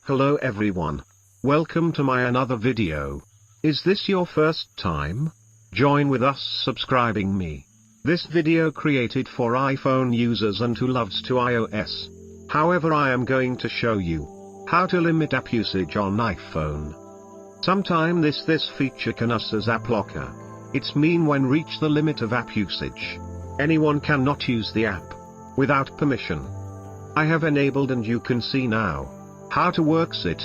Hello everyone. Welcome to my another video. Is this your first time? Join with us subscribing me. This video created for iPhone users and who loves to iOS. However, I am going to show you how to limit app usage on iPhone. Sometime this feature can us as app locker. It's mean when reach the limit of app usage. Anyone cannot use the app without permission. I have enabled and you can see now how to works it.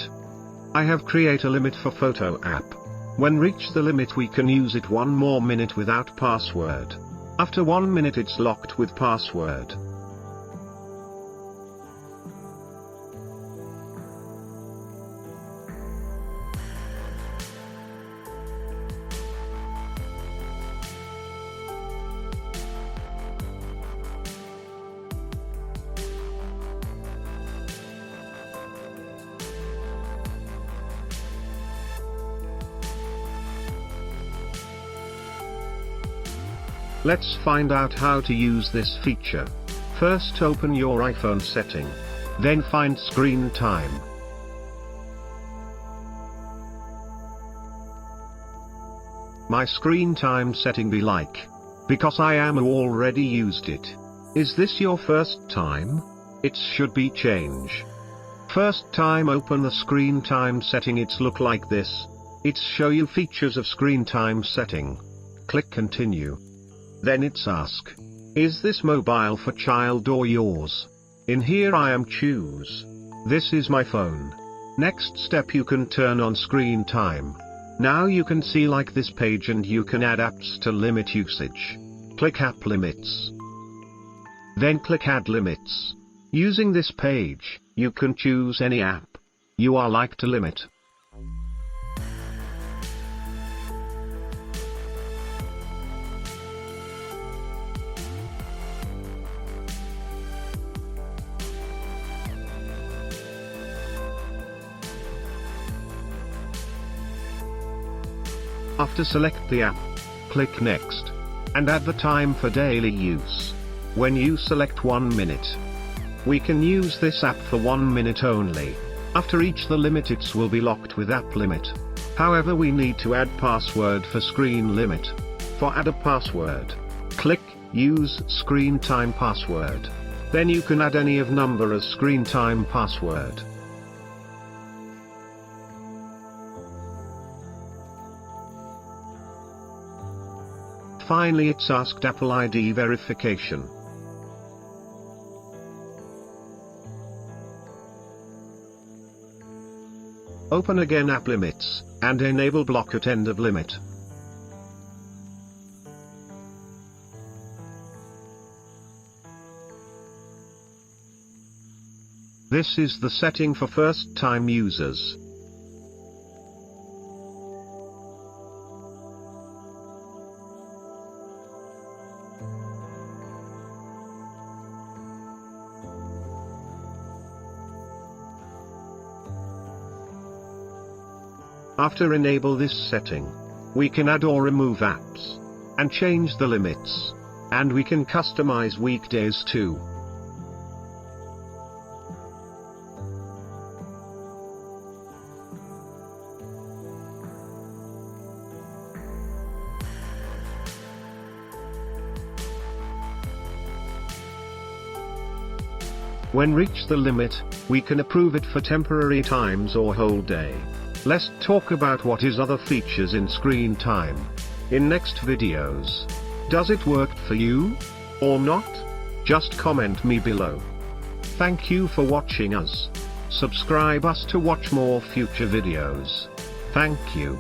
I have create a limit for photo app. When reach the limit we can use it 1 more minute without password. After 1 minute it's locked with password. Let's find out how to use this feature. First open your iPhone setting. Then find screen time. My screen time setting be like, because I am already used it. Is this your first time? It should be change. First time open the screen time setting, it's look like this. It's show you features of screen time setting. Click continue. Then it's ask, is this mobile for child or yours? In here I am choose. This is my phone. Next step you can turn on screen time. Now you can see like this page and you can add apps to limit usage. Click app limits. Then click add limits. Using this page, you can choose any app you are like to limit. After select the app, click next, and add the time for daily use. When you select 1 minute, we can use this app for 1 minute only. After each the limit it will be locked with app limit. However, we need to add password for screen limit. For add a password, click use screen time password. Then you can add any of number as screen time password. Finally it's asked Apple ID verification. Open again app limits, and enable block at end of limit. This is the setting for first time users. After enable this setting, we can add or remove apps, and change the limits, and we can customize weekdays too. When reach the limit, we can approve it for temporary times or whole day. Let's talk about what is other features in screen time in next videos. Does it work for you or not? Just comment me below. Thank you for watching us. Subscribe us to watch more future videos. Thank you.